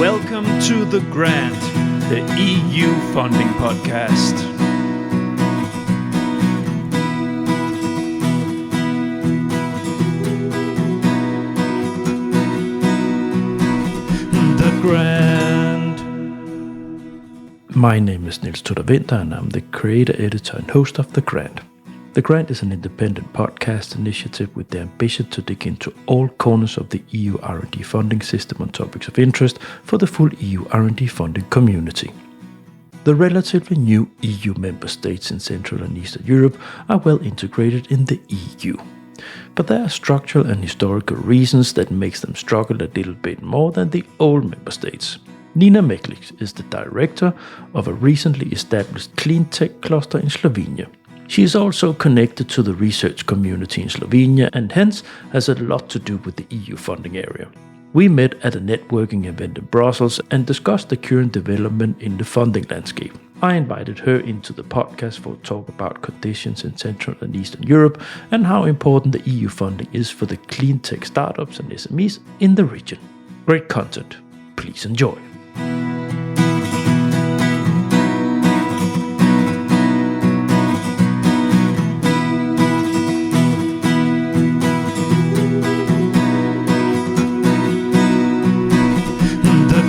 Welcome to The Grant, the EU funding podcast. The Grant. My name is Niels Tudor Winter, and I'm the creator, editor, and host of The Grant. The Grant is an independent podcast initiative with the ambition to dig into all corners of the EU R&D funding system on topics of interest for the full EU R&D funding community. The relatively new EU member states in Central and Eastern Europe are well integrated in the EU. But there are structural and historical reasons that makes them struggle a little bit more than the old member states. Nina Meglič is the director of a recently established CleanTech cluster in Slovenia. She is also connected to the research community in Slovenia and hence has a lot to do with the EU funding area. We met at a networking event in Brussels and discussed the current development in the funding landscape. I invited her into the podcast for a talk about conditions in Central and Eastern Europe and how important the EU funding is for the clean tech startups and SMEs in the region. Great content. Please enjoy.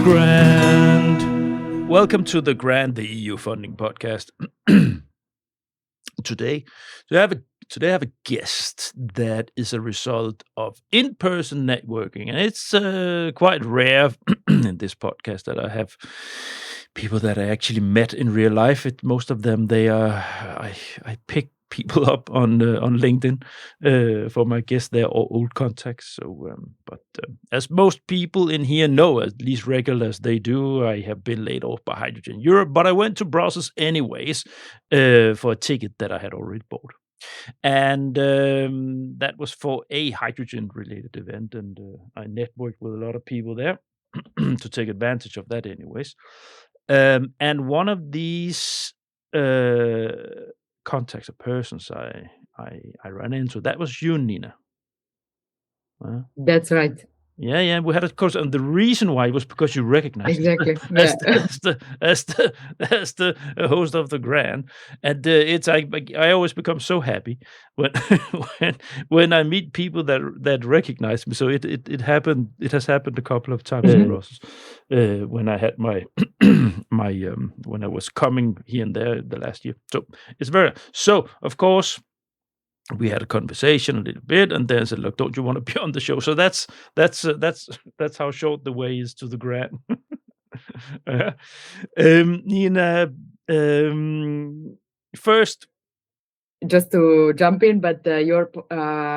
Grant. Welcome to The Grant, the EU funding podcast. Today I have a guest that is a result of in-person networking, and it's quite rare in this podcast that I have people that I actually met in real life. Most of them I pick people up on LinkedIn for my guests. They're all old contacts. So, but as most people in here know, at least regular as they do, I have been laid off by Hydrogen Europe. But I went to Brussels anyways for a ticket that I had already bought, and that was for a hydrogen-related event, and I networked with a lot of people there to take advantage of that, anyways. And one of these contacts or persons I ran into, that was you, Nina. That's right. Yeah, we had a course, and the reason why was because you recognized Exactly. as the host of The Grant, and it's I always become so happy when when I meet people that recognize me. So it happened. It has happened a couple of times in Brussels when I had my when I was coming here and there the last year. So it's so of course. We had a conversation a little bit, and then said, "Look, don't you want to be on the show?" So that's how short the way is to The Grant. Nina, first, just to jump in, but your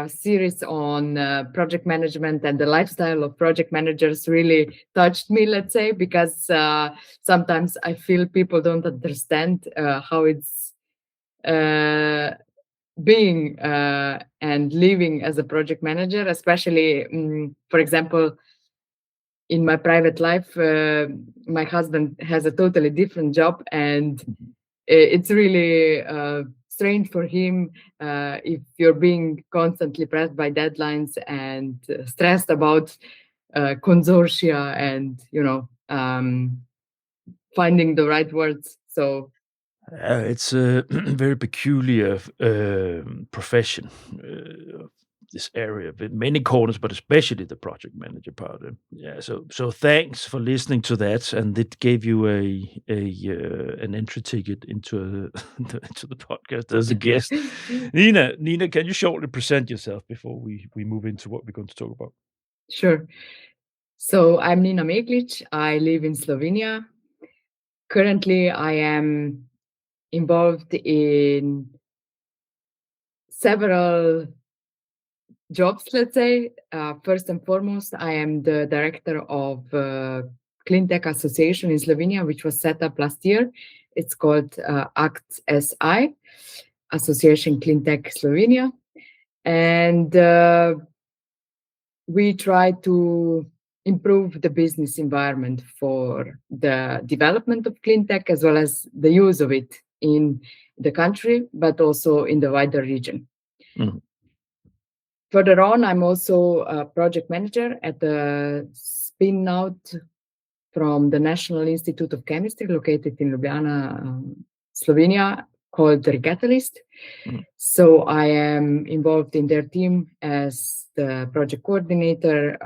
series on project management and the lifestyle of project managers really touched me, let's say, because sometimes I feel people don't understand how it's being and living as a project manager, especially, for example, in my private life, my husband has a totally different job, and it's really strange for him if you're being constantly pressed by deadlines and stressed about consortia and, finding the right words. So it's a very peculiar profession, this area with many corners, but especially the project manager part. Yeah, so thanks for listening to that, and it gave you an entry ticket into the podcast as a guest. Nina, can you shortly present yourself before we move into what we're going to talk about? Sure. So I'm Nina Meglič. I live in Slovenia. Currently, I am involved in several jobs, let's say. First and foremost, I am the director of CleanTech Association in Slovenia, which was set up last year. It's called ACT SI, Association CleanTech Slovenia. And we try to improve the business environment for the development of clean tech as well as the use of it in the country, but also in the wider region. Mhm. Further on, I'm also a project manager at a spin-out from the National Institute of Chemistry located in Ljubljana, Slovenia, called Recatalyst. So I am involved in their team as the project coordinator,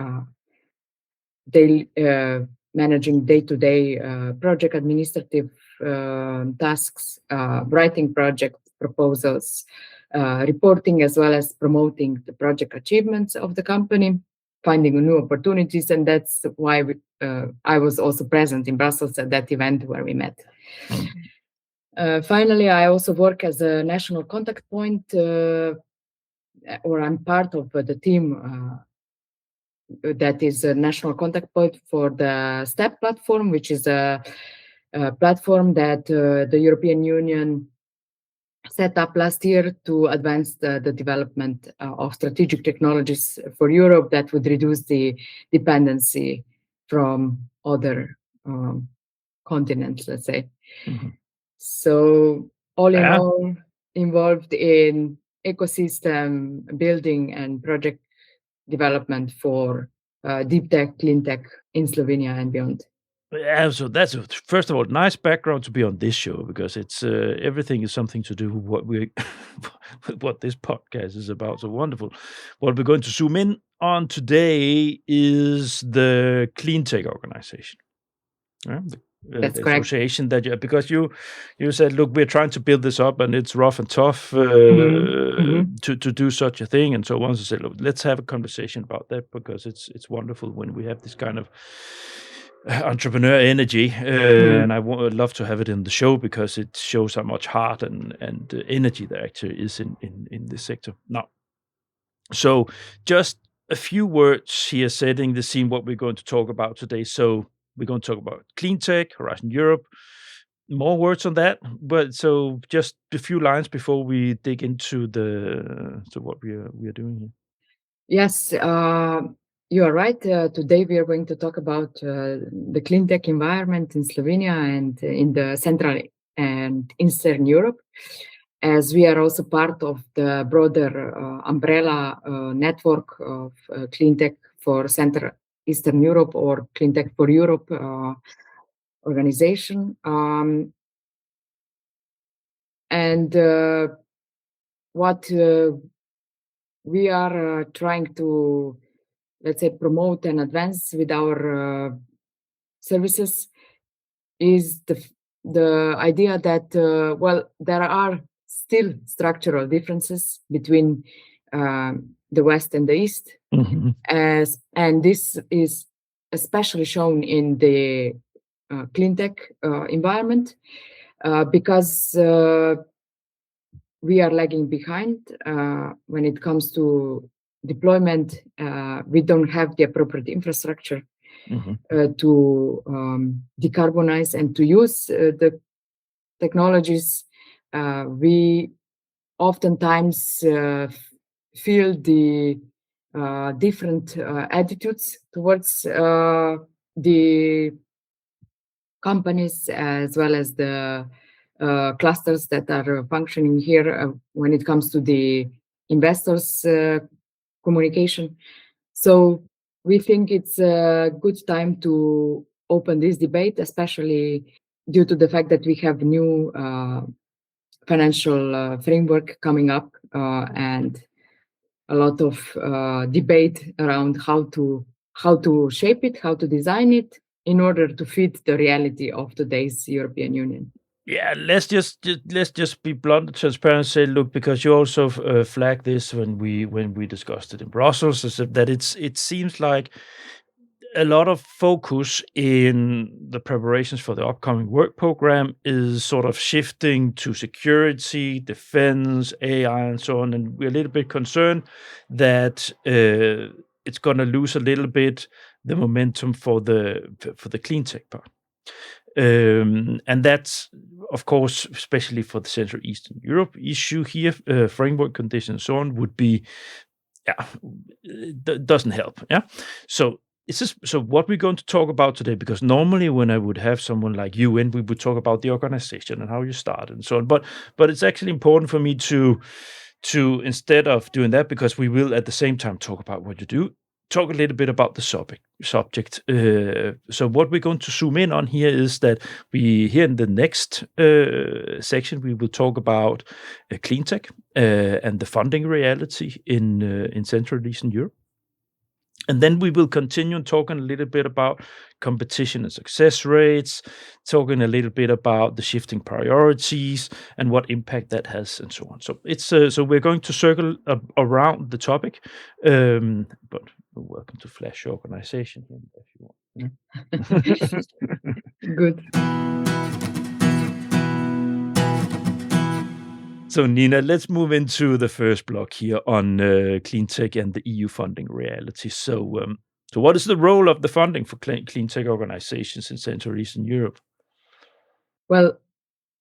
managing day-to-day project administrative tasks, writing project proposals, reporting, as well as promoting the project achievements of the company, finding new opportunities. And that's why I was also present in Brussels at that event where we met. Finally, I also work as a national contact point, or I'm part of the team that is a national contact point for the STEP platform, which is a platform that the European Union set up last year to advance the development of strategic technologies for Europe that would reduce the dependency from other continents, let's say. So all in all, involved in ecosystem building and project development for deep tech, clean tech in Slovenia and beyond. Yeah, so that's first of all nice background to be on this show, because it's everything is something to do with what we what this podcast is about. So wonderful. What we're going to zoom in on today is the CleanTech organization. That's the correct. association that because you said, look, we're trying to build this up and it's rough and tough to do such a thing and so on. So say, look, let's have a conversation about that, because it's wonderful when we have this kind of entrepreneur energy, and I would love to have it in the show because it shows how much heart and energy there actually is in this sector. Now, so just a few words here setting the scene what we're going to talk about today. So we're going to talk about CleanTech, Horizon Europe. More words on that, but so just a few lines before we dig into what we are doing here. Yes, you are right. Today we are going to talk about the clean tech environment in Slovenia and in the Central and Eastern Europe, as we are also part of the broader umbrella network of clean tech for Central Eastern Europe, or Clean Tech for Europe organization. And what we are trying to, let's say, promote and advance with our services is the idea that, there are still structural differences between the West and the East. And this is especially shown in the clean tech environment, because we are lagging behind when it comes to deployment. We don't have the appropriate infrastructure to decarbonize and to use the technologies. We oftentimes feel the different attitudes towards the companies, as well as the clusters that are functioning here when it comes to the investors' communication. So we think it's a good time to open this debate, especially due to the fact that we have new financial framework coming up and a lot of debate around how to shape it, how to design it in order to fit the reality of today's European Union. Yeah, let's just be blunt and transparent and say, look, because you also flagged this when we discussed it in Brussels, is that it seems like a lot of focus in the preparations for the upcoming work program is sort of shifting to security, defense, AI, and so on. And we're a little bit concerned that it's going to lose a little bit the momentum for the clean tech part. And that's, of course, especially for the Central Eastern Europe issue here, framework conditions and so on would be, doesn't help. Yeah. So what we're going to talk about today, because normally when I would have someone like you in, we would talk about the organization and how you started and so on. But it's actually important for me to instead of doing that, because we will at the same time talk about what you do, talk a little bit about the subject. So what we're going to zoom in on here is that here in the next section, we will talk about CleanTech and the funding reality in Central and Eastern Europe. And then we will continue talking a little bit about competition and success rates, talking a little bit about the shifting priorities and what impact that has, and so on. So it's so we're going to circle around the topic, but you're welcome to flash your organization here if you want. Good. So Nina, let's move into the first block here on CleanTech and the EU funding reality. So what is the role of the funding for CleanTech organizations in Central and Eastern Europe? Well,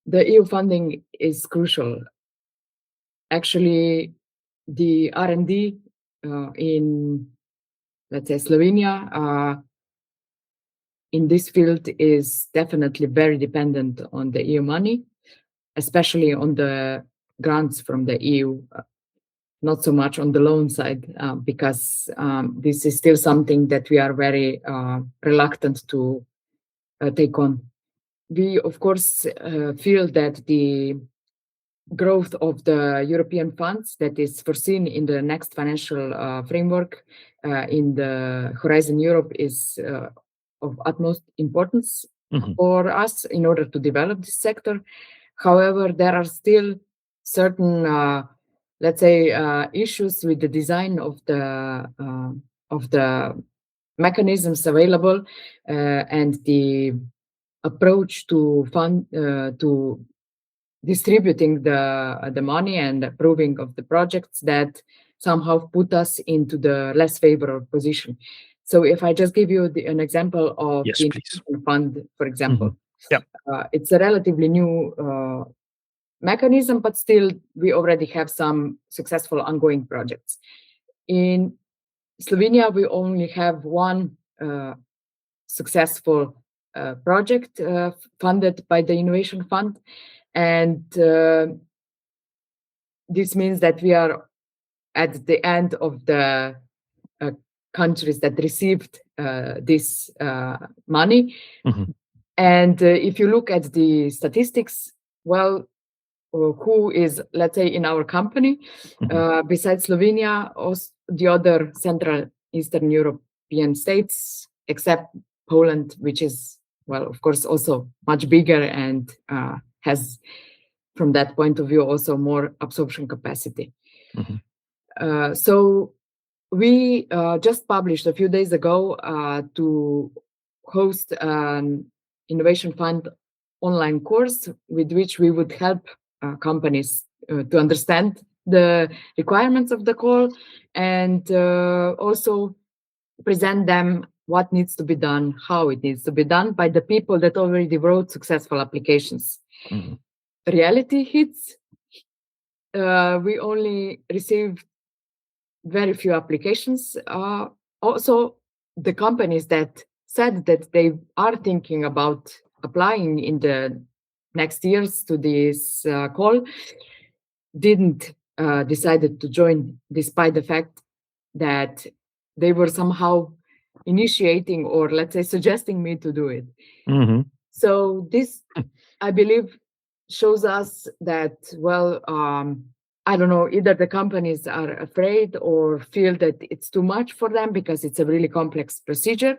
the EU funding is crucial. Actually, the R&D in, let's say, Slovenia in this field is definitely very dependent on the EU money, especially on the grants from the EU, not so much on the loan side, because this is still something that we are very reluctant to take on. We, of course, feel that the growth of the European funds that is foreseen in the next financial framework in the Horizon Europe is of utmost importance for us in order to develop this sector. However, there are still certain, let's say, issues with the design of the mechanisms available and the approach to fund to distributing the money and approving of the projects that somehow put us into the less favorable position. So, if I just give you an example of yes, the please. fund, for example, Yeah. It's a relatively new mechanism, but still we already have some successful ongoing projects. In Slovenia, we only have one successful project funded by the Innovation Fund, and this means that we are at the end of the countries that received this money. And if you look at the statistics, well, who is, let's say, in our company, besides Slovenia, the other Central Eastern European states, except Poland, which is, well, of course, also much bigger and has, from that point of view, also more absorption capacity. So we just published a few days ago to host an Innovation Fund online course with which we would help companies to understand the requirements of the call and also present them what needs to be done, how it needs to be done by the people that already wrote successful applications. Reality hits. We only received very few applications. Also, the companies that said that they are thinking about applying in the next years to this call didn't decided to join, despite the fact that they were somehow initiating or, let's say, suggesting me to do it. So this, I believe, shows us that, well, I don't know, either the companies are afraid or feel that it's too much for them because it's a really complex procedure,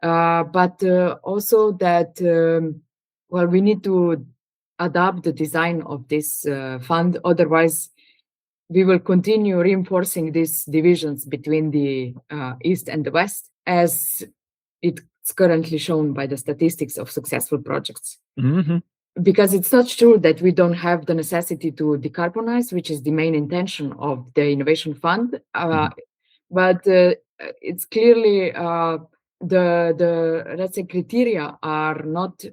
but also that, well, we need to adapt the design of this fund. Otherwise, we will continue reinforcing these divisions between the East and the West, as it's currently shown by the statistics of successful projects. Because it's not true that we don't have the necessity to decarbonize, which is the main intention of the Innovation Fund, but it's clearly the let's say criteria are not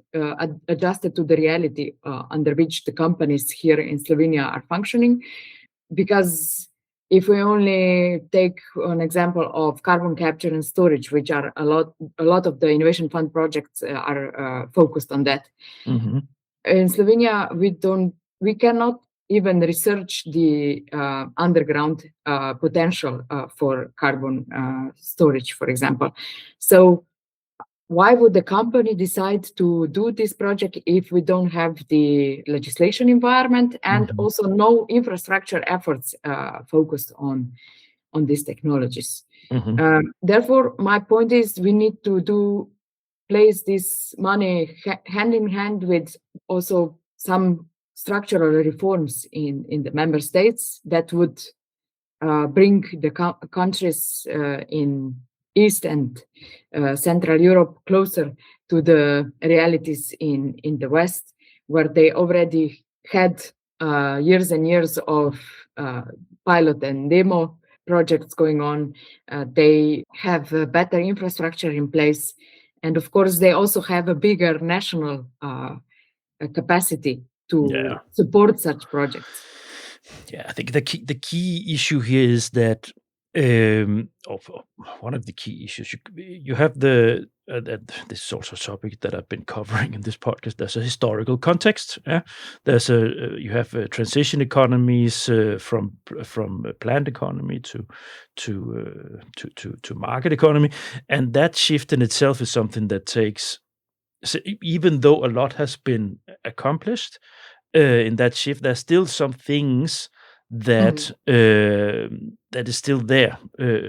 adjusted to the reality under which the companies here in Slovenia are functioning. Because if we only take an example of carbon capture and storage, which are a lot of the Innovation Fund projects are focused on that. In Slovenia, we cannot even research the underground potential for carbon storage, for example. So why would the company decide to do this project if we don't have the legislation environment and also no infrastructure efforts focused on these technologies? Therefore, my point is we need to place this money hand in hand with also some structural reforms in the member states that would bring the countries in East and Central Europe closer to the realities in the West, where they already had years and years of pilot and demo projects going on. They have a better infrastructure in place. And of course, they also have a bigger national capacity to support such projects. Yeah, I think the key issue here is that one of the key issues you have this is also a topic that I've been covering in this podcast. There's a historical context. There's you have transition economies from planned economy to market economy, and that shift in itself is something that takes. So even though a lot has been accomplished in that shift, there's still some things that that is still there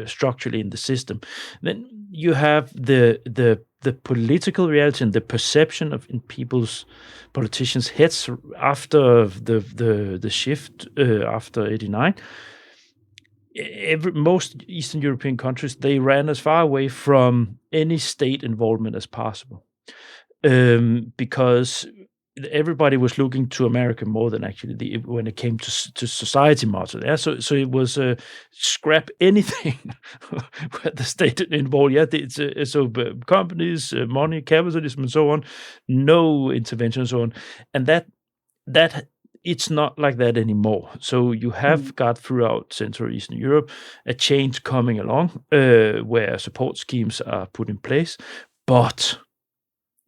structurally in the system. Then you have the political reality and the perception of in politicians' heads after the shift after '89. Most Eastern European countries, they ran as far away from any state involvement as possible, because everybody was looking to America more than actually when it came to society model. Yeah, so it was scrap anything where the state involved. Yeah, companies, money, capitalism, and so on. No intervention, and so on, and that it's not like that anymore. So you have got throughout Central Eastern Europe a change coming along where support schemes are put in place, but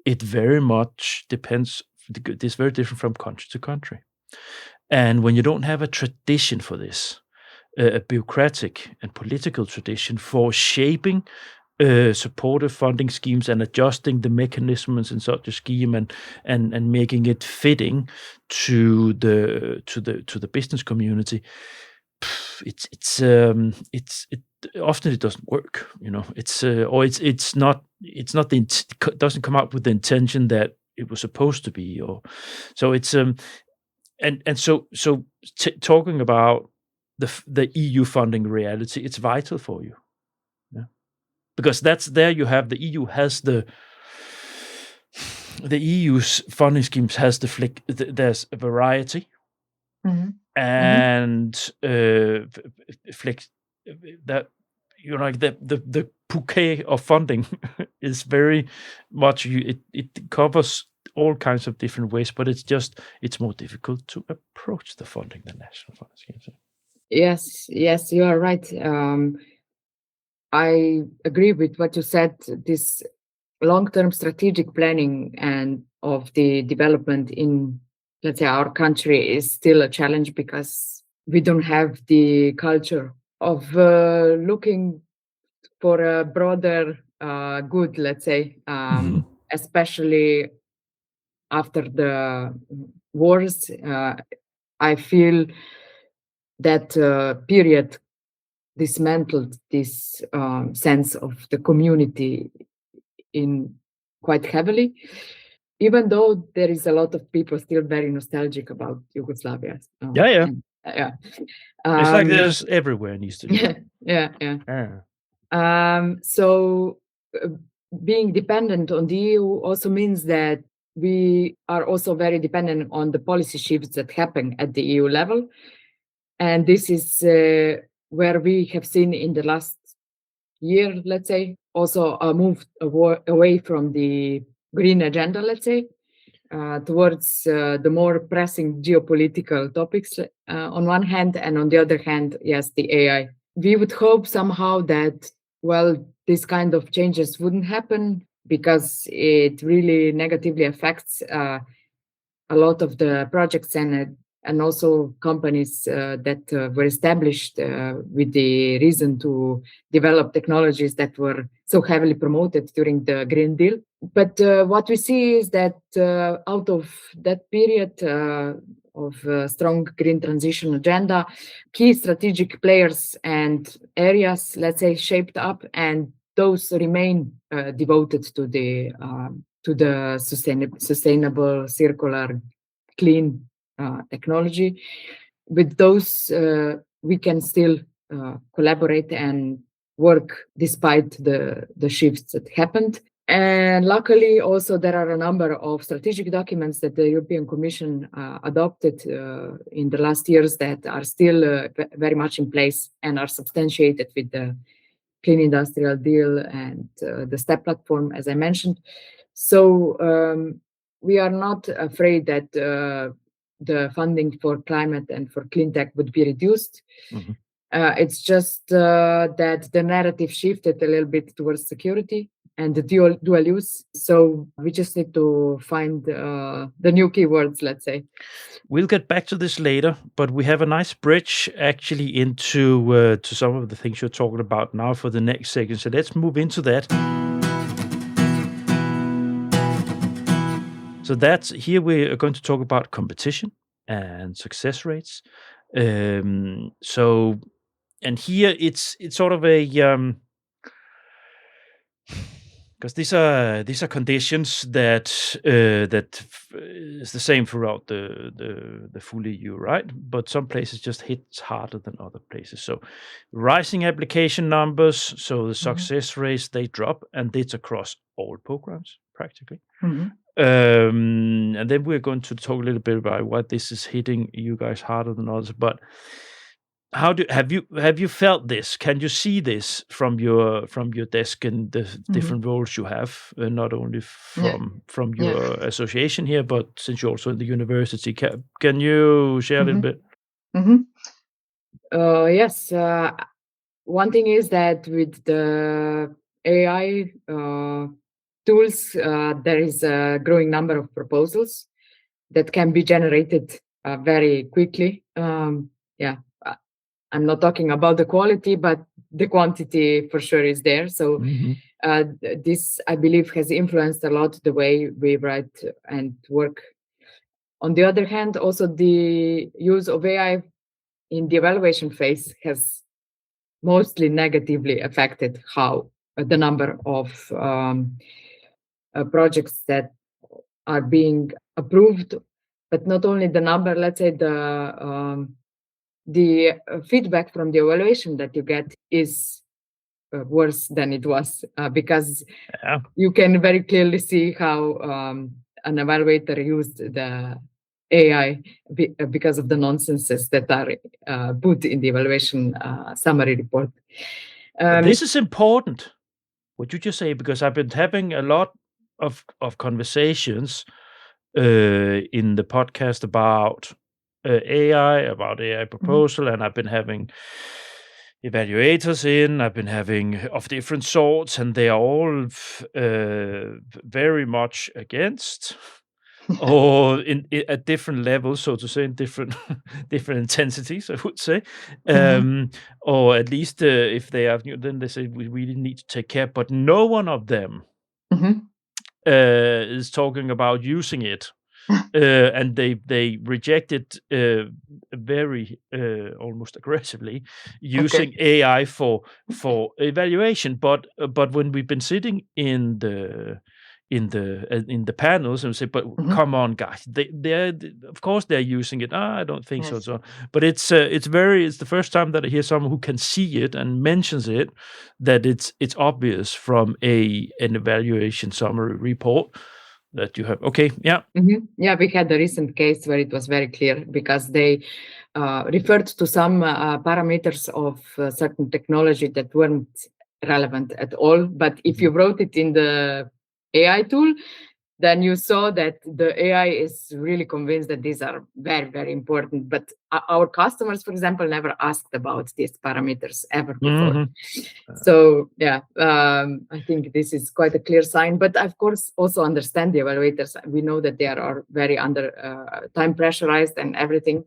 it very much depends. It's very different from country to country. And when you don't have a tradition for this, a bureaucratic and political tradition for shaping supportive funding schemes and adjusting the mechanisms in such a scheme and making it fitting to the business community, often it doesn't work. It doesn't come out with the intention that it was supposed to be, or so it's talking about the EU funding reality, it's vital for you, because that's there you have the EU has the EU's funding schemes has there's a variety and flex that the bouquet of funding is very much it covers all kinds of different ways, but it's more difficult to approach the funding than national funding schemes. Yes, you are right. I agree with what you said. This long-term strategic planning and of the development in, let's say, our country is still a challenge because we don't have the culture of looking for a broader good, let's say, especially after the wars. I feel that period dismantled this sense of the community in quite heavily, even though there is a lot of people still very nostalgic about Yugoslavia. It's like there's everywhere in Eastern Europe. So being dependent on the EU also means that we are also very dependent on the policy shifts that happen at the EU level. And this is where we have seen in the last year, let's say, also a move away from the green agenda, let's say, towards the more pressing geopolitical topics on one hand, and on the other hand, yes, the AI. We would hope somehow that, well, this kind of changes wouldn't happen because it really negatively affects a lot of the projects and and also companies that were established with the reason to develop technologies that were so heavily promoted during the Green Deal. But what we see is that out of that period of strong green transition agenda, key strategic players and areas, let's say, shaped up, and those remain devoted to the sustainable, circular, clean technology. With those, we can still collaborate and work despite the shifts that happened. And luckily, also, there are a number of strategic documents that the European Commission adopted in the last years that are still very much in place and are substantiated with the Clean Industrial Deal and the STEP platform, as I mentioned. So we are not afraid that the funding for climate and for clean tech would be reduced. Mhm. It's just that the narrative shifted a little bit towards security and the dual use. So we just need to find the new keywords, let's say. We'll get back to this later, but we have a nice bridge actually into to some of the things you're talking about now for the next segment. So let's move into that. So that's here we are going to talk about competition and success rates. So, and here it's sort of a because these are conditions that is the same throughout the full EU, right? But some places just hits harder than other places. So rising application numbers, so the success rates they drop, and it's across all programs practically. And then we're going to talk a little bit about why this is hitting you guys harder than others. But have you felt this? Can you see this from your desk and the different roles you have, not only from your association here, but since you're also in the university? Can you share a little bit? Yes. One thing is that with the AI tools, there is a growing number of proposals that can be generated very quickly. I'm not talking about the quality, but the quantity for sure is there. So this, I believe, has influenced a lot the way we write and work. On the other hand, also the use of AI in the evaluation phase has mostly negatively affected how the number of projects that are being approved, but not only the number, let's say the feedback from the evaluation that you get is worse than it was because you can very clearly see how an evaluator used the AI because of the nonsenses that are put in the evaluation summary report. This is important, what you just say, because I've been having a lot of conversations in the podcast about AI proposal, and I've been having evaluators in. I've been having of different sorts, and they are all very much against, or at different levels, so to say, in different intensities, I would say, or at least if they have, then they say we really need to take care. But no one of them is talking about using it. And they rejected very almost aggressively using AI for evaluation. But when we've been sitting in the panels and say, but come on, guys, they're of course they're using it. I don't think so. But it's the first time that I hear someone who can see it and mentions it, that it's obvious from an evaluation summary report that you have. Okay, yeah. Yeah, we had a recent case where it was very clear because they referred to some parameters of certain technology that weren't relevant at all. But if you wrote it in the AI tool, then you saw that the AI is really convinced that these are very, very important. But our customers, for example, never asked about these parameters ever before. Mm-hmm. So yeah, I think this is quite a clear sign. But of course, also understand the evaluators. We know that they are very under time pressurized and everything.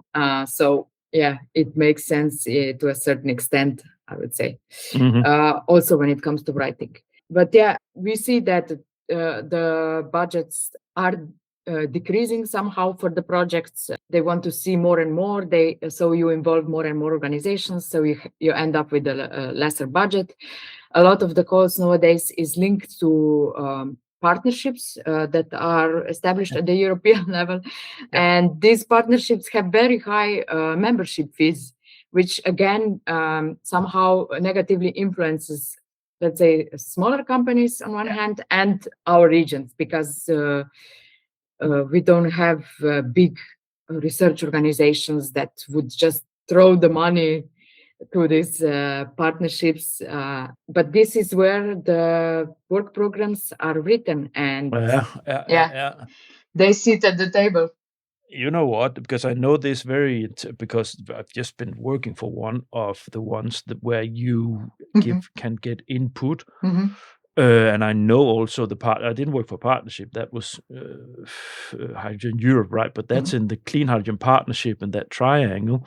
So yeah, it makes sense to a certain extent, I would say. Mm-hmm. Also when it comes to writing. But yeah, we see that the budgets are decreasing somehow for the projects. They want to see more and more. So you involve more and more organizations. So you end up with a lesser budget. A lot of the cost nowadays is linked to partnerships that are established at the European level. And these partnerships have very high membership fees, which again somehow negatively influences, let's say, smaller companies on one hand and our regions, because we don't have big research organizations that would just throw the money to these partnerships. But this is where the work programs are written, and they sit at the table. You know what? Because I know this because I've just been working for one of the ones where you can get input. And I know also I didn't work for partnership. That was Hydrogen Europe, right? But that's in the Clean Hydrogen Partnership and that triangle.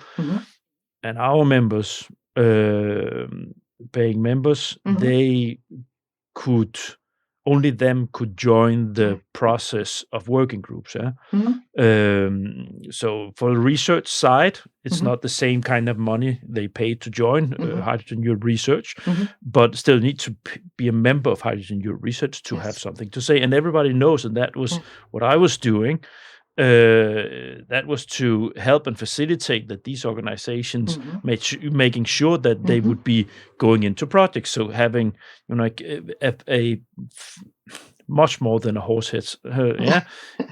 And our members, paying members, only them could join the process of working groups. So for the research side, it's not the same kind of money they pay to join Hydrogen Europe Research, but still need to be a member of Hydrogen Europe Research to have something to say. And everybody knows, and that was what I was doing. That was to help and facilitate that these organizations making sure that they would be going into projects. So having a much more than a horse head,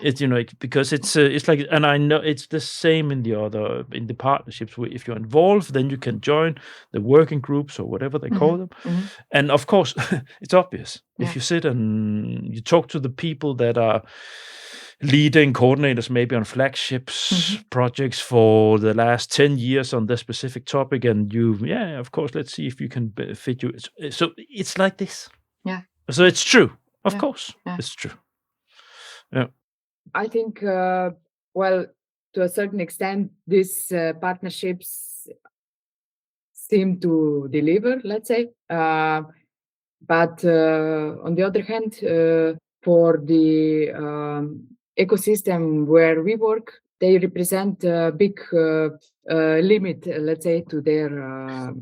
it's because it's like, and I know it's the same in the partnerships. Where if you're involved, then you can join the working groups or whatever they call them. And of course, it's obvious if you sit and you talk to the people that are leading coordinators, maybe on flagships projects for the last 10 years on this specific topic, and of course, let's see if you can fit you. So it's like this. So it's true. Of course, it's true. Yeah. I think, well, to a certain extent, these partnerships seem to deliver, let's say. But on the other hand, for the ecosystem where we work, they represent a big limit, let's say, to their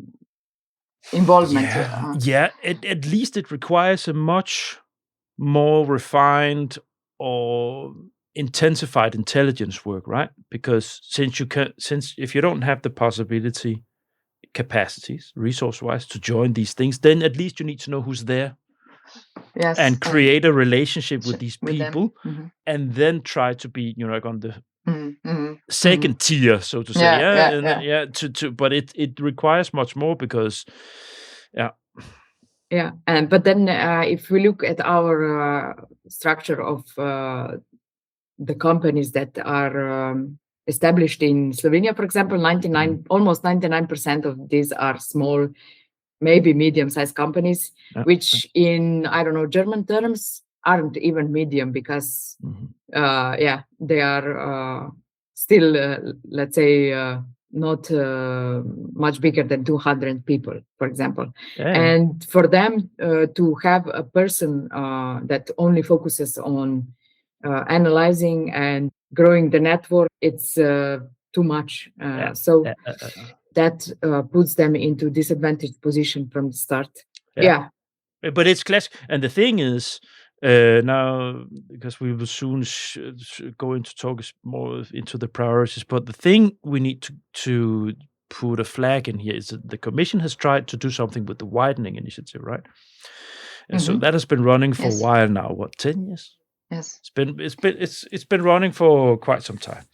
involvement. At least it requires a much more refined or intensified intelligence work, right? Because since if you don't have the possibility, capacities, resource-wise, to join these things, then at least you need to know who's there. And create a relationship with these people, and then try to be, on the second tier, so to say. But it requires much more because, but then if we look at our structure of the companies that are established in Slovenia, for example, almost 99% of these are small, maybe medium-sized companies, which in, I don't know, German terms aren't even medium, because they are still, let's say, not much bigger than 200 people, for example. And for them to have a person that only focuses on analyzing and growing the network, it's too much. So that puts them into disadvantaged position from the start. But it's classic. And the thing is, now, because we will soon go into talk more into the priorities, but the thing we need to put a flag in here is that the Commission has tried to do something with the widening initiative, right? And so that has been running for a while now. What, 10 years? Yes, it's been running for quite some time.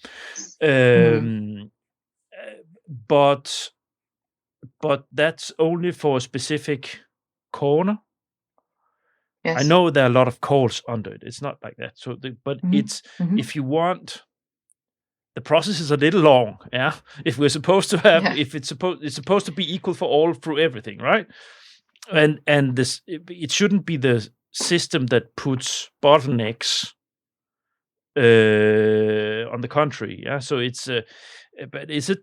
But that's only for a specific corner. I know there are a lot of calls under it. It's not like that. So, but it's if you want, the process is a little long. Yeah, if we're supposed to have, if it's supposed to be equal for all through everything, right? And this, it shouldn't be the system that puts bottlenecks. On the contrary, yeah. So it's, but is it?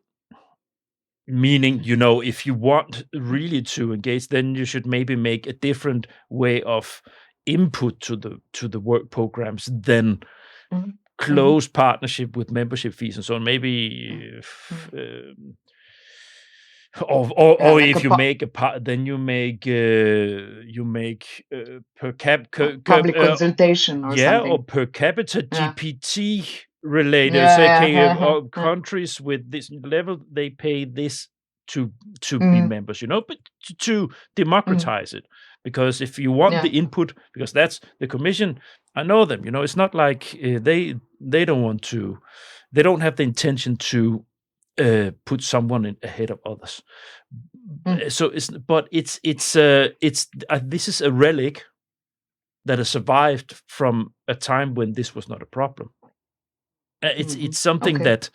Meaning, if you want really to engage, then you should maybe make a different way of input to the work programs than close partnership with membership fees and so on. Maybe, or if you make a part, then you make per cap public consultation or something. or per capita GPT related. Countries with this level, they pay this to be members, but to democratize it. Because if you want the input, because that's the commission, I know them. It's not like they don't want to, they don't have the intention to put someone ahead of others. So this is a relic that has survived from a time when this was not a problem. It's something that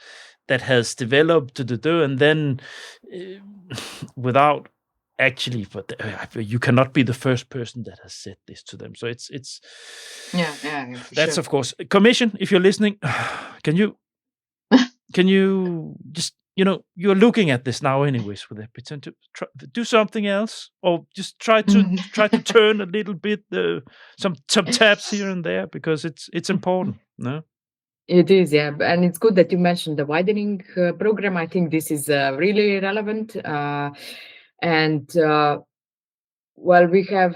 has developed and then without actually, but you cannot be the first person that has said this to them. So it's that's sure. Of course, commission, if you're listening, can you just, you're looking at this now anyways, with it, pretend to do something else, or just try to turn a little bit some taps here and there, because it's important. No, it is, yeah. And it's good that you mentioned the widening program. I think this is really relevant, we have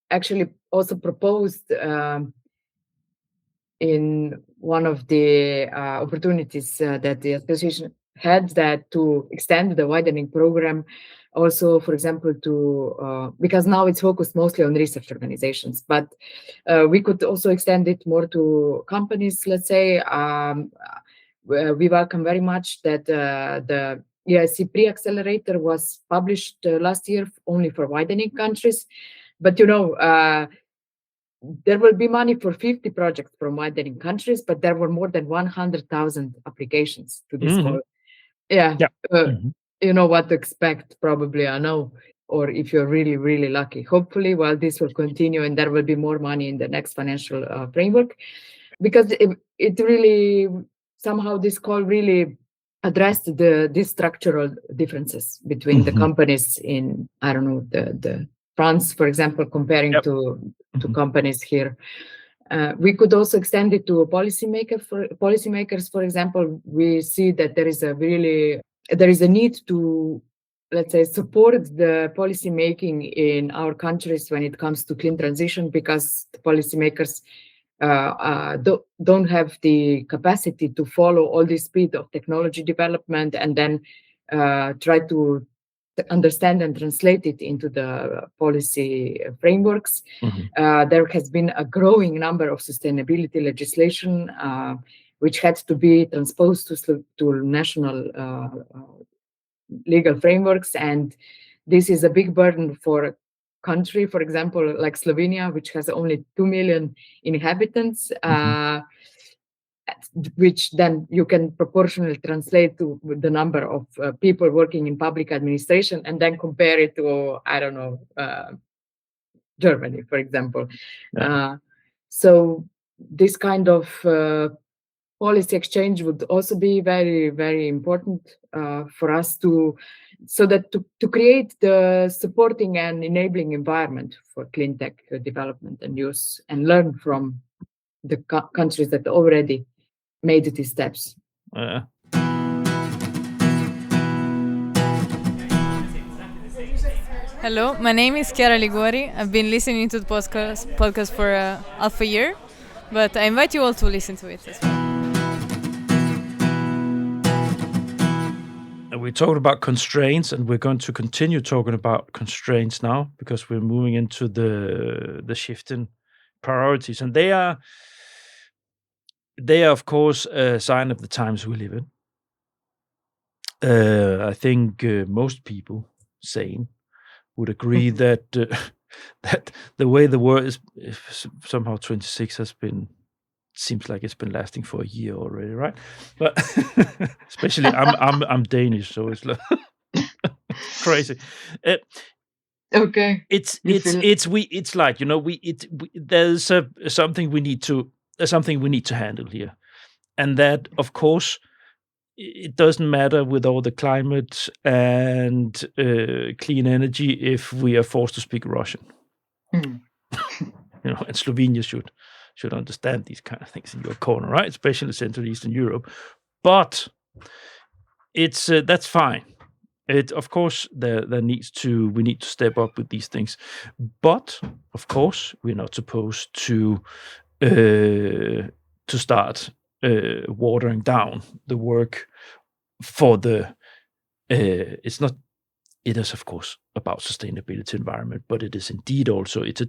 actually also proposed in one of the opportunities that the association had, that to extend the widening program also, for example, to because now it's focused mostly on research organizations, but we could also extend it more to companies, let's say. We welcome very much that the EIC pre-accelerator was published last year only for widening countries, but there will be money for 50 projects from widening countries, but there were more than 100,000 applications to this call. You know what to expect, probably, I know, or if you're really, really lucky. Hopefully, this will continue and there will be more money in the next financial framework, because it really, somehow this call really addressed these structural differences between the companies in, I don't know, the France, for example, comparing to companies here. We could also extend it to policymakers, for example. We see that there is a need to, let's say, support the policy making in our countries when it comes to clean transition, because the policymakers don't have the capacity to follow all the speed of technology development and then try to understand and translate it into the policy frameworks. There has been a growing number of sustainability legislation which had to be transposed to national legal frameworks, and this is a big burden for a country, for example, like Slovenia, which has only 2 million inhabitants, which then you can proportionally translate to the number of people working in public administration, and then compare it to, I don't know, Germany, for example. So this kind of policy exchange would also be very, very important for us to create the supporting and enabling environment for clean tech development and use, and learn from the countries that already made these steps. Hello, my name is Chiara Liguori. I've been listening to the podcast for half a year, but I invite you all to listen to it as well. We talked about constraints, and we're going to continue talking about constraints now, because we're moving into the shift in priorities, and they are of course a sign of the times we live in. I think most people sane would agree that that the way the war is, somehow 26 has been, seems like it's been lasting for a year already, right? But especially I'm Danish, so it's like crazy. Okay. It's like, there's something we need to handle here, and that, of course, it doesn't matter with all the climate and clean energy if we are forced to speak Russian. Mm. And Slovenia should understand these kind of things in your corner, right? Especially Central Eastern Europe. But it's that's fine. Of course, we need to step up with these things. But of course, we're not supposed to start watering down the work for the. It is, of course, about sustainability, environment, but it is indeed also it's a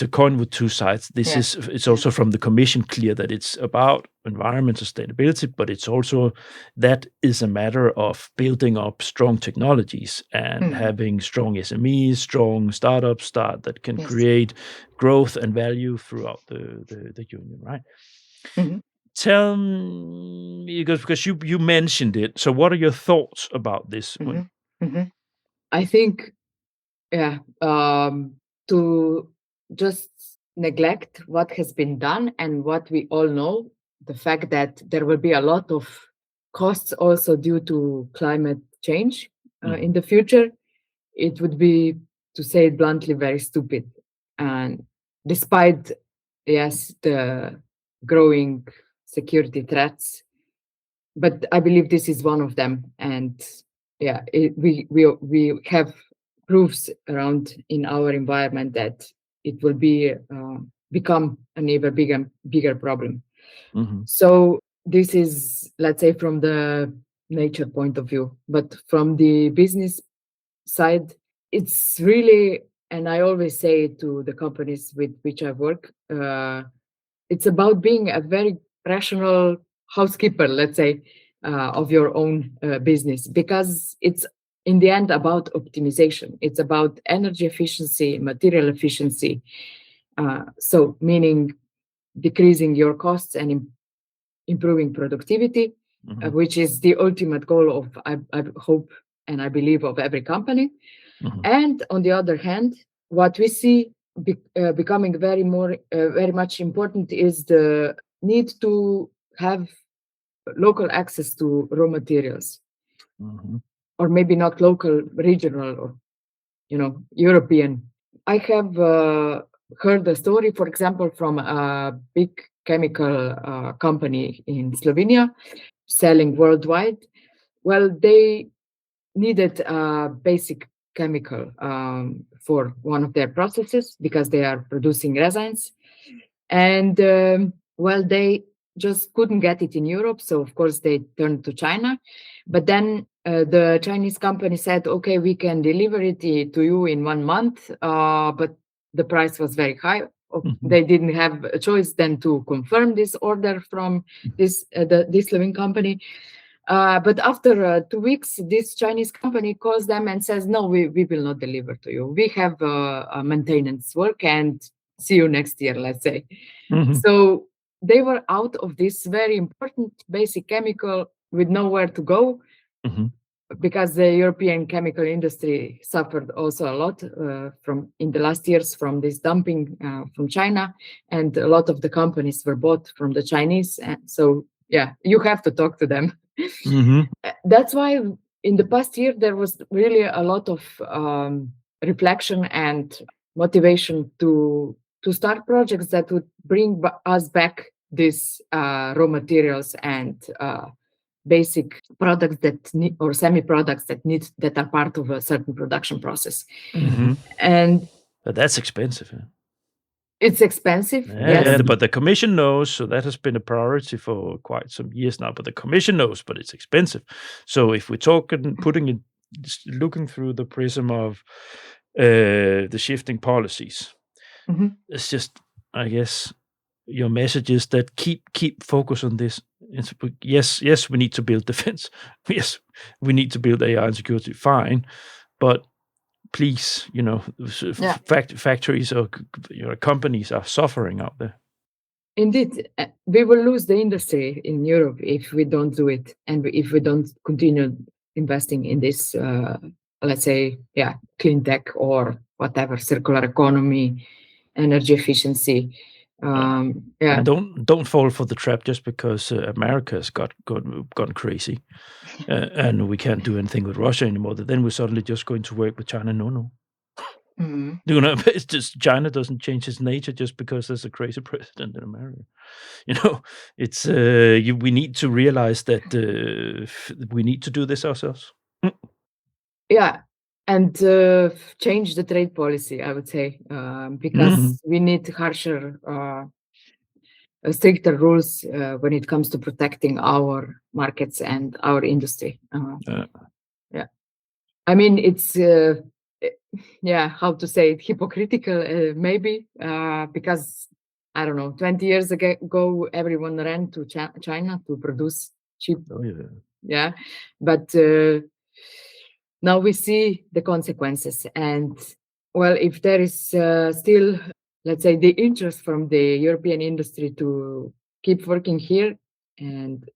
coin with two sides. It's also from the Commission clear that it's about environment sustainability, but it's also that is a matter of building up strong technologies and having strong SMEs, strong startups that can create growth and value throughout the union, right? Mm-hmm. Tell me, because you mentioned it. So, what are your thoughts about this? I think, to just neglect what has been done and what we all know, the fact that there will be a lot of costs also due to climate change in the future, it would be, to say it bluntly, very stupid. And despite, the growing security threats, but I believe this is one of them. And we have proofs around in our environment that it will become an even bigger problem. So this is, let's say, from the nature point of view, but from the business side, it's really, and I always say to the companies with which I work, it's about being a very rational housekeeper, let's say, of your own business, because it's in the end about optimization. It's about energy efficiency, material efficiency. So meaning decreasing your costs and improving productivity, which is the ultimate goal of, I hope and I believe, of every company. And on the other hand, what we see becoming very much important is the need to have local access to raw materials, or maybe not local, regional, or European. I have heard a story, for example, from a big chemical company in Slovenia selling worldwide. Well, they needed a basic chemical for one of their processes because they are producing resins, and they just couldn't get it in Europe, so of course they turned to China. But then the Chinese company said, okay, we can deliver it to you in 1 month, but the price was very high. They didn't have a choice then to confirm this order from this Slovene company. But after 2 weeks, this Chinese company calls them and says, no, we will not deliver to you. We have a maintenance work, and see you next year, let's say. So they were out of this very important basic chemical with nowhere to go, because the European chemical industry suffered also a lot in the last years from this dumping from China, and a lot of the companies were bought from the Chinese. And so, you have to talk to them. That's why in the past year there was really a lot of reflection and motivation to start projects that would bring us back these raw materials and basic products that need, or semi-products that are part of a certain production process. But that's expensive. It's expensive. Yes. But the Commission knows, so that has been a priority for quite some years now. But the Commission knows, but it's expensive. So if we're talking, looking through the prism of the shifting policies, it's just, I guess, your message is that keep focus on this. Yes, we need to build defense. Yes, we need to build AI and security. Fine, but please, Yeah. factories or companies are suffering out there. Indeed, we will lose the industry in Europe if we don't do it, and if we don't continue investing in this, let's say, clean tech or whatever, circular economy, energy efficiency. And don't fall for the trap just because America has gone crazy, and we can't do anything with Russia anymore. That then we're suddenly just going to work with China. No. Mm. It's just China doesn't change its nature just because there's a crazy president in America. It's we need to realize that we need to do this ourselves. Yeah, and change the trade policy, I would say, because we need harsher, stricter rules when it comes to protecting our markets and our industry. Yeah, I mean, it's how to say it, hypocritical maybe, because I don't know, 20 years ago everyone ran to China to produce cheap. But now we see the consequences, and well, if there is still, let's say, the interest from the European industry to keep working here and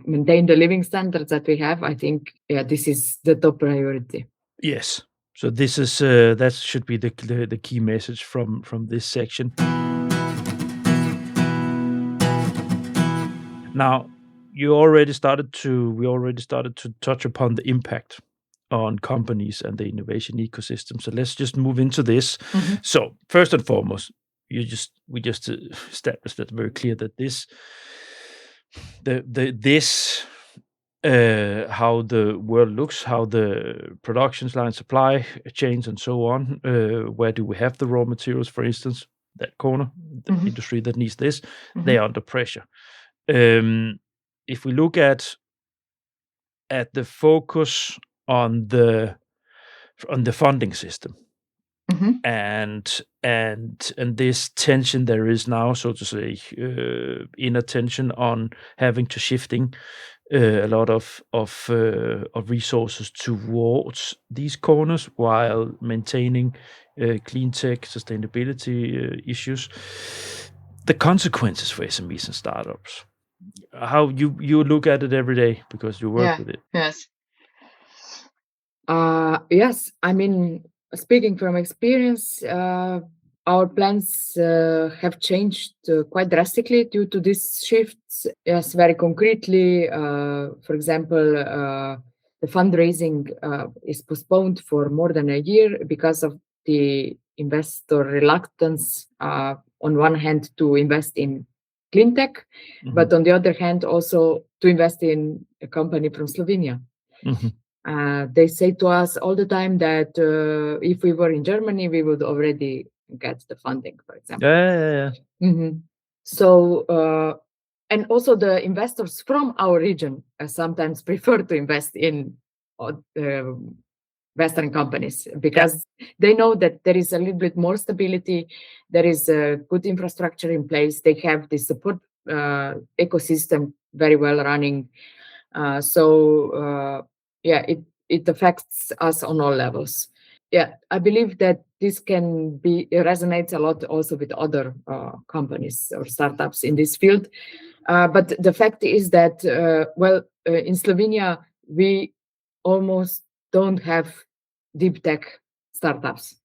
maintain the living standards that we have, I think this is the top priority. Yes. So this is that should be the key message from this section. Now, we already started to touch upon the impact on companies and the innovation ecosystem. So let's just move into this. So first and foremost, we just established that very clear that how the world looks, how the production line, supply chains, and so on. Where do we have the raw materials, for instance? That corner, the industry that needs this, they are under pressure. If we look at the focus on the funding system and this tension there is now, so to say, inner tension on having to shifting a lot of resources towards these corners while maintaining clean tech sustainability issues. The consequences for SMEs and startups. How you look at it every day because you work with it. Yes. Yes. I mean, speaking from experience, our plans have changed quite drastically due to these shifts. Yes, very concretely. For example, the fundraising is postponed for more than a year because of the investor reluctance, on one hand, to invest in clean tech, but on the other hand, also to invest in a company from Slovenia. They say to us all the time that if we were in Germany, we would already get the funding, for example. So, and also the investors from our region sometimes prefer to invest in Western companies because they know that there is a little bit more stability, there is a good infrastructure in place, they have the support ecosystem very well running. It affects us on all levels. Yeah, I believe that this can resonates a lot also with other companies or startups in this field. But the fact is that, in Slovenia, we almost don't have deep tech startups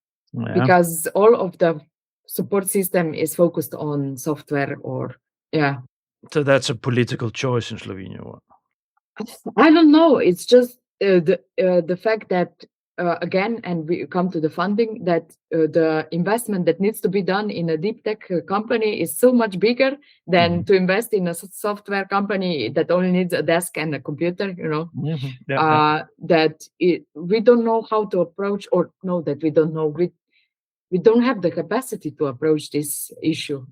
because all of the support system is focused on software So that's a political choice in Slovenia. I don't know. It's just the fact that, again, and we come to the funding, that the investment that needs to be done in a deep tech company is so much bigger than to invest in a software company that only needs a desk and a computer, that we don't know how to approach, or no, that we don't know. We don't have the capacity to approach this issue.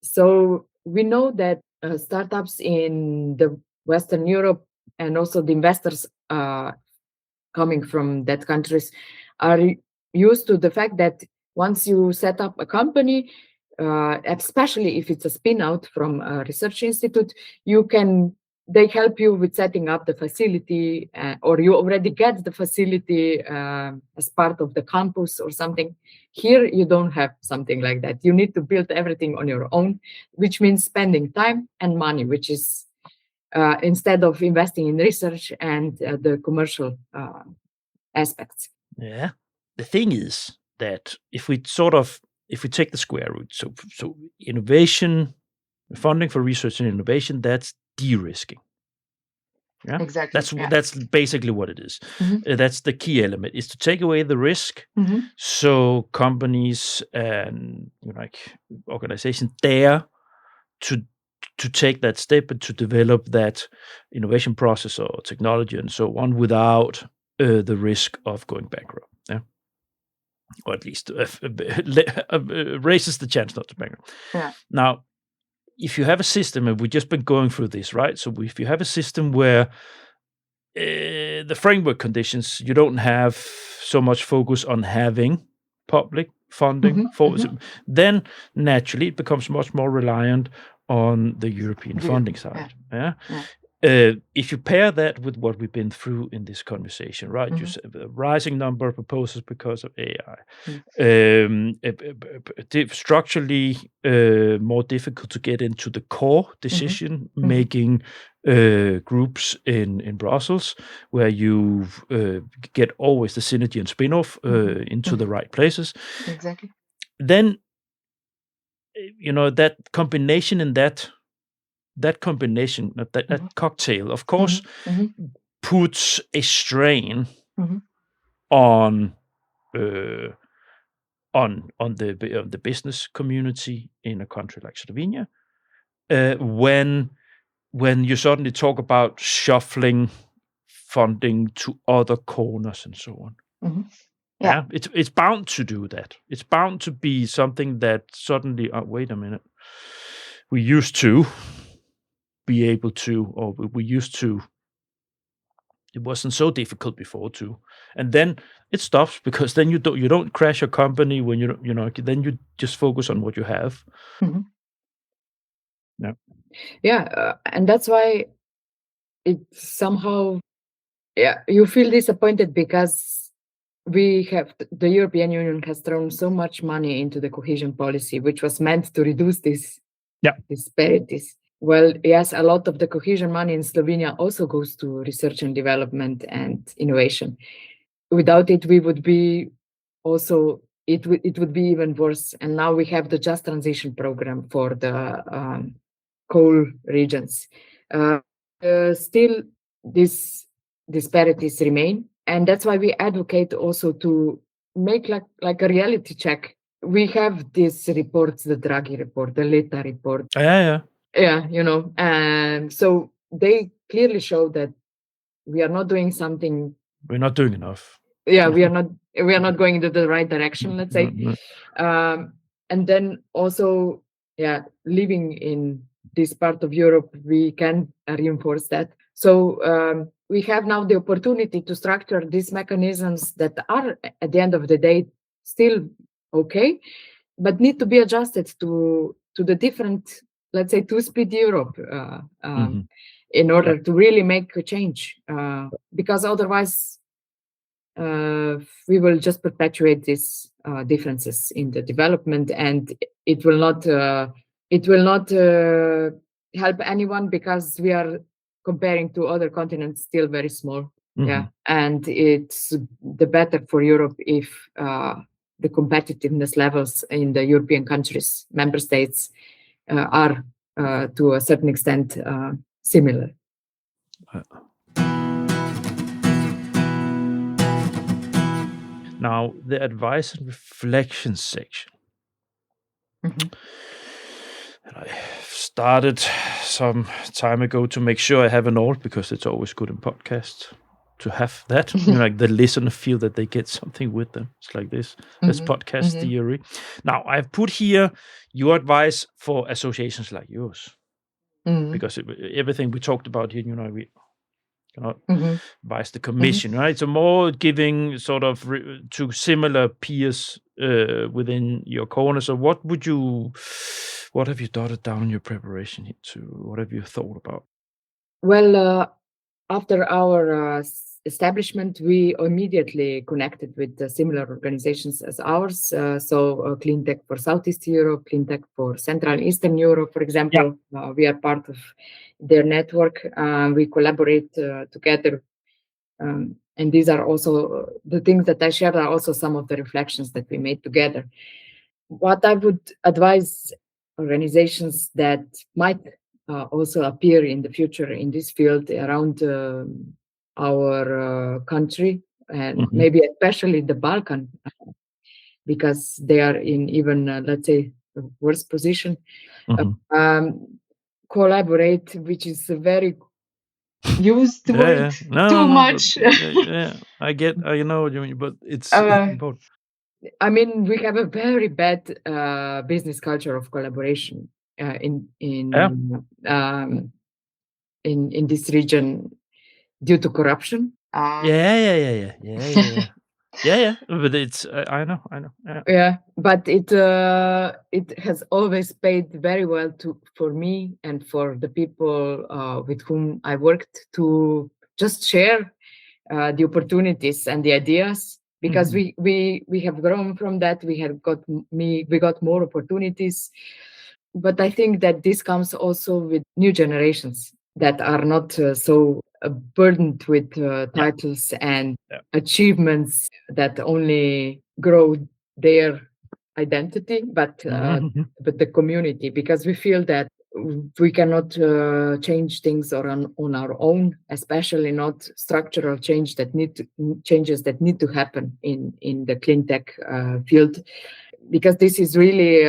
So we know that startups in the Western Europe and also the investors coming from that countries are used to the fact that once you set up a company, especially if it's a spin out from a research institute, you can they help you with setting up the facility, or you already get the facility as part of the campus or something. Here, you don't have something like that. You need to build everything on your own, which means spending time and money, which is instead of investing in research and the commercial aspects. Yeah. The thing is that if we take the square root, so innovation, funding for research and innovation, that's de-risking. Yeah, Exactly. That's basically what it is. That's the key element, is to take away the risk, so companies and organizations dare to take that step and to develop that innovation process or technology and so on without the risk of going bankrupt. Yeah, or at least raises the chance not to bankrupt. Yeah. Now, if you have a system, and we've just been going through this, right? So if you have a system where the framework conditions, you don't have so much focus on having public funding then naturally it becomes much more reliant on the European funding side. Yeah. If you pair that with what we've been through in this conversation, right? You said the rising number of proposals because of AI, structurally more difficult to get into the core decision making groups in Brussels, where you get always the synergy and spin-off into the right places. Exactly. Then that combination in that cocktail, of course, puts a strain on the business community in a country like Slovenia, when you suddenly talk about shuffling funding to other corners and so on. Yeah, it's bound to do that. It's bound to be something that suddenly, wait a minute, we used to be able to, or we used to, it wasn't so difficult before to, and then it stops, because then you don't crash a company when then you just focus on what you have. And that's why it somehow you feel disappointed, because the European Union has thrown so much money into the cohesion policy, which was meant to reduce these disparities. Well, yes, a lot of the cohesion money in Slovenia also goes to research and development and innovation. Without it, we would be also, it would be even worse. And now we have the Just Transition program for the coal regions. Still, these disparities remain. And that's why we advocate also to make like a reality check. We have these reports, the Draghi report, the Letta report. And so they clearly show that we are not doing something. We're not doing enough. Yeah, we are not going into the right direction, let's say. And then also, living in this part of Europe, we can reinforce that. So we have now the opportunity to structure these mechanisms that are, at the end of the day, still okay, but need to be adjusted to the different, let's say, two-speed Europe in order to really make a change. Because otherwise, we will just perpetuate these differences in the development, and it will not help anyone, because we are comparing to other continents still very small. And it's the better for Europe if the competitiveness levels in the European countries, member states, are to a certain extent similar. Now, the advice and reflection section. I started some time ago to make sure I have an all, because it's always good in podcasts to have that. Like the listener feel that they get something with them. It's like this. That's podcast theory. Now, I've put here your advice for associations like yours, because everything we talked about here, we cannot advise the commission, right? So more giving sort of to similar peers within your corner. So what have you dotted down in your preparation here? What have you thought about? Well, after our establishment, we immediately connected with similar organizations as ours. CleanTech for Southeast Europe, CleanTech for Central and Eastern Europe, for example. We are part of their network. We collaborate together. And these are also the things that I shared are also some of the reflections that we made together. What I would advise organizations that might also appear in the future in this field around our country, and maybe especially the Balkan, because they are in even, let's say, a worse position. Collaborate, which is a very used word, too much. I know what you mean, but it's important. I mean, we have a very bad business culture of collaboration in this region due to corruption. Yeah. But it's I know. Yeah, but it has always paid very well for me and for the people with whom I worked to just share the opportunities and the ideas, because we have grown from that. We got more opportunities, but I think that this comes also with new generations that are not so burdened with titles and achievements that only grow their identity, but the community, because we feel that we cannot change things on our own, especially not structural changes that need to happen in the CleanTech field, because this is really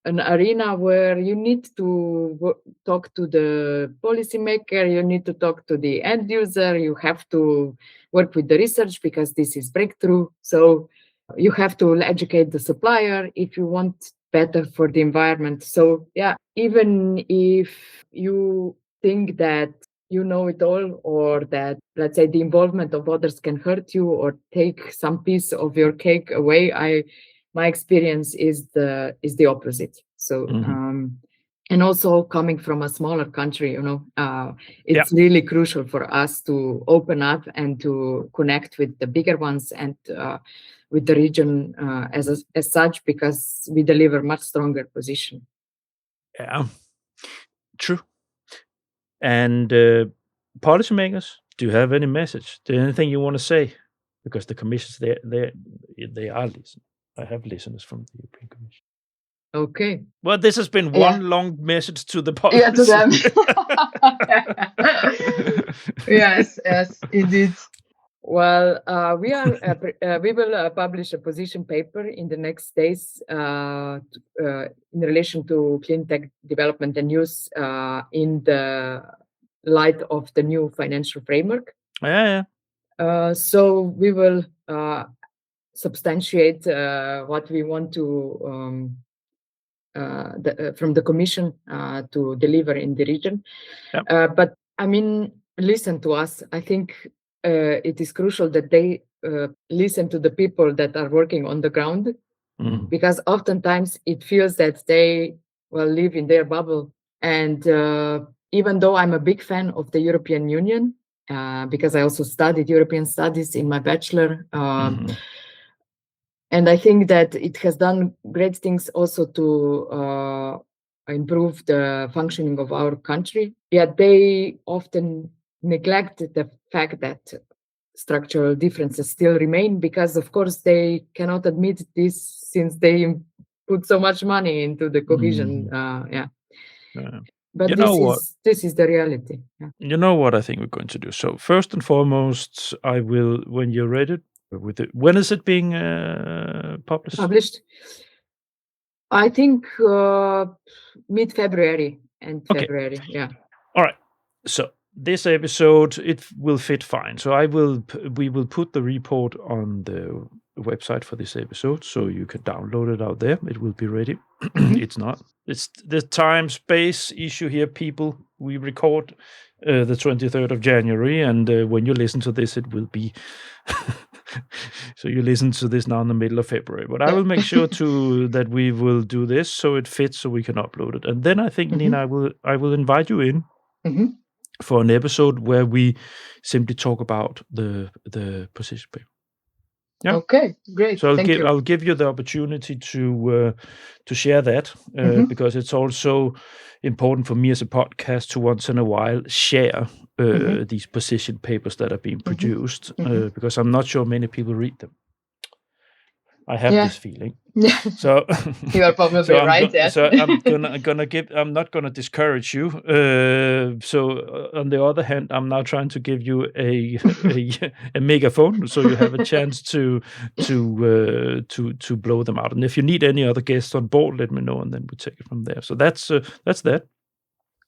an arena where you need to talk to the policymaker, you need to talk to the end user, you have to work with the research because this is breakthrough. So you have to educate the supplier if you want better for the environment. So yeah, even if you think that you know it all, or that, let's say, the involvement of others can hurt you or take some piece of your cake away, my experience is the opposite. So and also coming from a smaller country, it's really crucial for us to open up and to connect with the bigger ones and with the region as such, because we deliver much stronger position. Yeah, true. And policymakers, do you have any message? Do you have anything you want to say? Because the commissions, they are listening. I have listeners from the European Commission. Okay. Well, this has been one long message to the policy. Yeah, to them. Yes, indeed. Well, we will publish a position paper in the next days in relation to clean tech development and use in the light of the new financial framework. So we will substantiate what we want to from the Commission to deliver in the region. But I mean, listen to us. I think it is crucial that they listen to the people that are working on the ground, because oftentimes it feels that they live in their bubble. And even though I'm a big fan of the European Union, because I also studied European studies in my bachelor, and I think that it has done great things also to improve the functioning of our country. Yet they often neglect the fact that structural differences still remain, because of course they cannot admit this since they put so much money into the cohesion. But this is the reality. You know what I think we're going to do? So first and foremost, I will, when you're ready with it, when is it being published? I think mid-February and February. Yeah. All right. So this episode, it will fit fine. So we will put the report on the website for this episode, so you can download it out there. It will be ready. It's the time space issue here, people. We record the 23rd of January, and when you listen to this, it will be so you listen to this now in the middle of February. But I will make sure that we will do this so it fits, so we can upload it. And then I think, Nina, I will invite you in for an episode where we simply talk about the position paper. Yeah. Okay, great. So Thank you. I'll give you the opportunity to share that because it's also important for me as a podcast to once in a while share these position papers that are being produced because I'm not sure many people read them. I have this feeling. Yeah. So You are probably right. Yes. So I'm not gonna discourage you. So on the other hand, I'm now trying to give you a megaphone, so you have a chance to blow them out. And if you need any other guests on board, let me know, and then we take it from there. So that's that.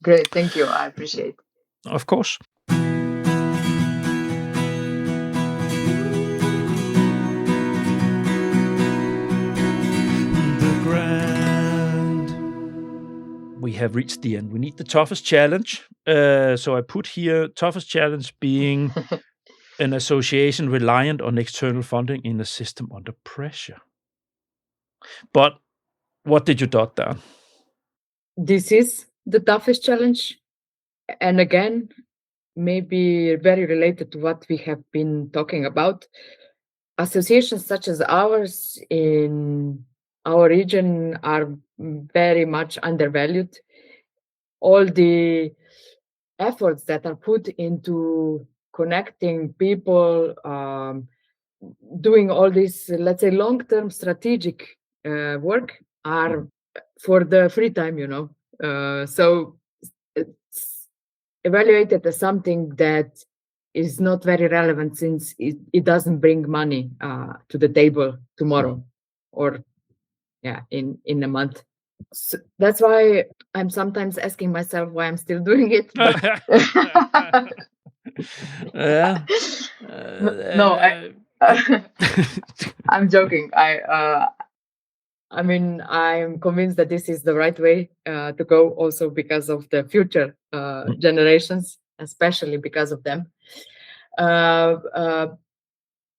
Great. Thank you. I appreciate. Of course. We have reached the end. We need the toughest challenge. So I put here toughest challenge being an association reliant on external funding in a system under pressure. But what did you dot down? This is the toughest challenge. And again, maybe very related to what we have been talking about. Associations such as ours in our region are very much undervalued. All the efforts that are put into connecting people, doing all this, let's say, long-term strategic work are for the free time, so it's evaluated as something that is not very relevant since it doesn't bring money to the table tomorrow or in a month. So that's why I'm sometimes asking myself why I'm still doing it. No, I'm joking. I mean, I'm convinced that this is the right way to go, also because of the future generations, especially because of them.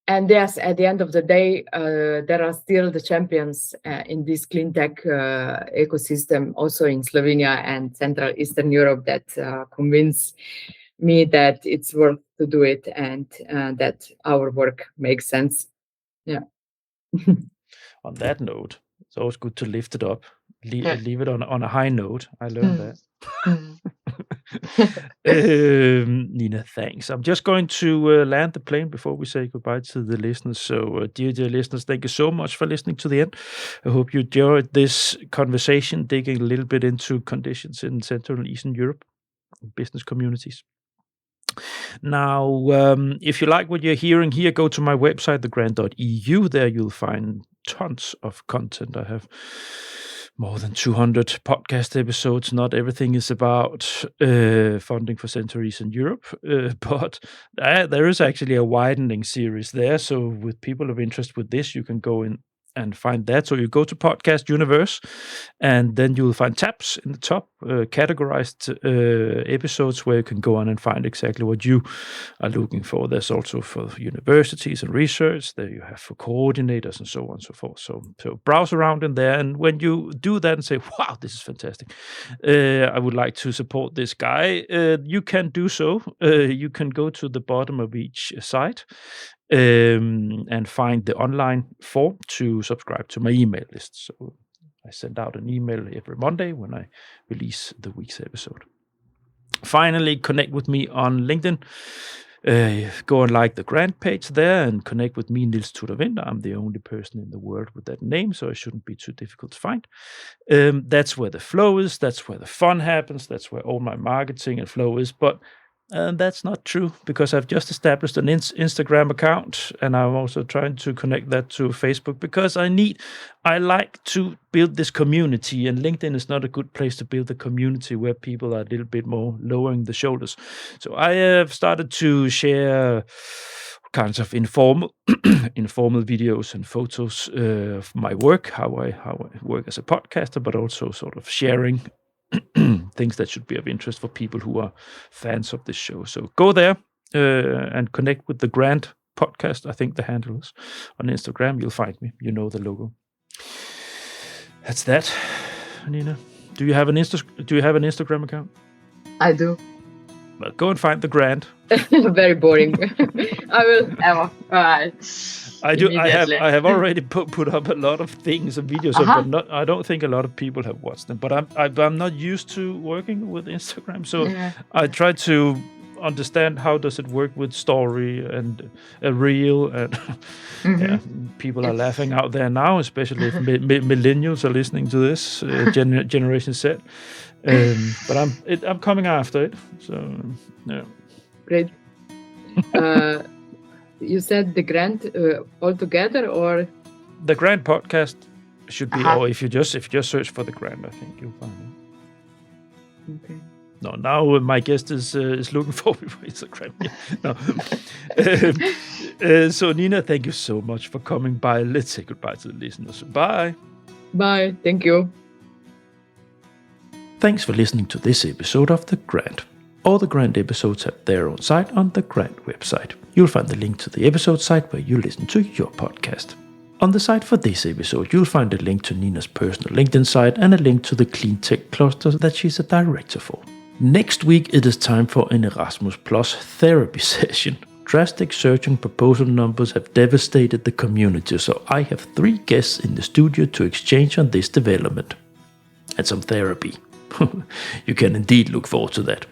And yes, at the end of the day, there are still the champions in this CleanTech ecosystem, also in Slovenia and Central Eastern Europe, that convince me that it's worth to do it and that our work makes sense. Yeah. On that note, it's always good to lift it up, leave it on a high note. I learned that. Nina, thanks. I'm just going to land the plane before we say goodbye to the listeners. So, dear listeners, thank you so much for listening to the end. I hope you enjoyed this conversation, digging a little bit into conditions in Central and Eastern Europe, business communities. Now, if you like what you're hearing here, go to my website, thegrant.eu. There you'll find tons of content. I have more than 200 podcast episodes. Not everything is about funding for Central Eastern Europe, but there is actually a widening series there. So with people of interest with this, you can go in and find that. So you go to Podcast Universe, and then you'll find tabs in the top, categorized episodes where you can go on and find exactly what you are looking for. There's also for universities and research. There you have for coordinators and so on and so forth. So browse around in there, and when you do that and say, wow, this is fantastic, I would like to support this guy, you can do so. You can go to the bottom of each site and find the online form to subscribe to my email list. So I send out an email every Monday when I release the week's episode. Finally, connect with me on LinkedIn. Go and like the Grant page there and connect with me, Niels Tudor-Winther. I'm the only person in the world with that name, so it shouldn't be too difficult to find. That's where the flow is. That's where the fun happens. That's where all my marketing and flow is. But that's not true, because I've just established an Instagram account, and I'm also trying to connect that to Facebook, because I like to build this community, and LinkedIn is not a good place to build a community where people are a little bit more lowering the shoulders. So I have started to share kinds of informal videos and photos of my work, how I work as a podcaster, but also sort of sharing things that should be of interest for people who are fans of this show. So go there and connect with the Grant podcast. I think the handle is on Instagram. You'll find me. You know the logo. That's that, Nina. Do you have an Instagram account? I do. Well, go and find the grant. Very boring. I will ever. I do. I have already put up a lot of things and videos, but I don't think a lot of people have watched them. But I'm not used to working with Instagram, so I try to understand how does it work with story and a reel, and people are laughing out there now, especially if millennials are listening to this, Generation Z. But I'm coming after it. So yeah. Great. You said the grant all together, or the Grant podcast should be, or if you just search for the Grant, I think you'll find it. Okay. No, now my guest is looking for me for Instagram. No. So Nina, thank you so much for coming by. Let's say goodbye to the listeners. Bye. Bye. Thank you. Thanks for listening to this episode of The Grant. All the Grant episodes have their own site on the Grant website. You'll find the link to the episode site where you listen to your podcast. On the site for this episode, you'll find a link to Nina's personal LinkedIn site and a link to the CleanTech cluster that she's a director for. Next week, it is time for an Erasmus Plus therapy session. Drastic search and proposal numbers have devastated the community, so I have 3 guests in the studio to exchange on this development. And some therapy. You can indeed look forward to that.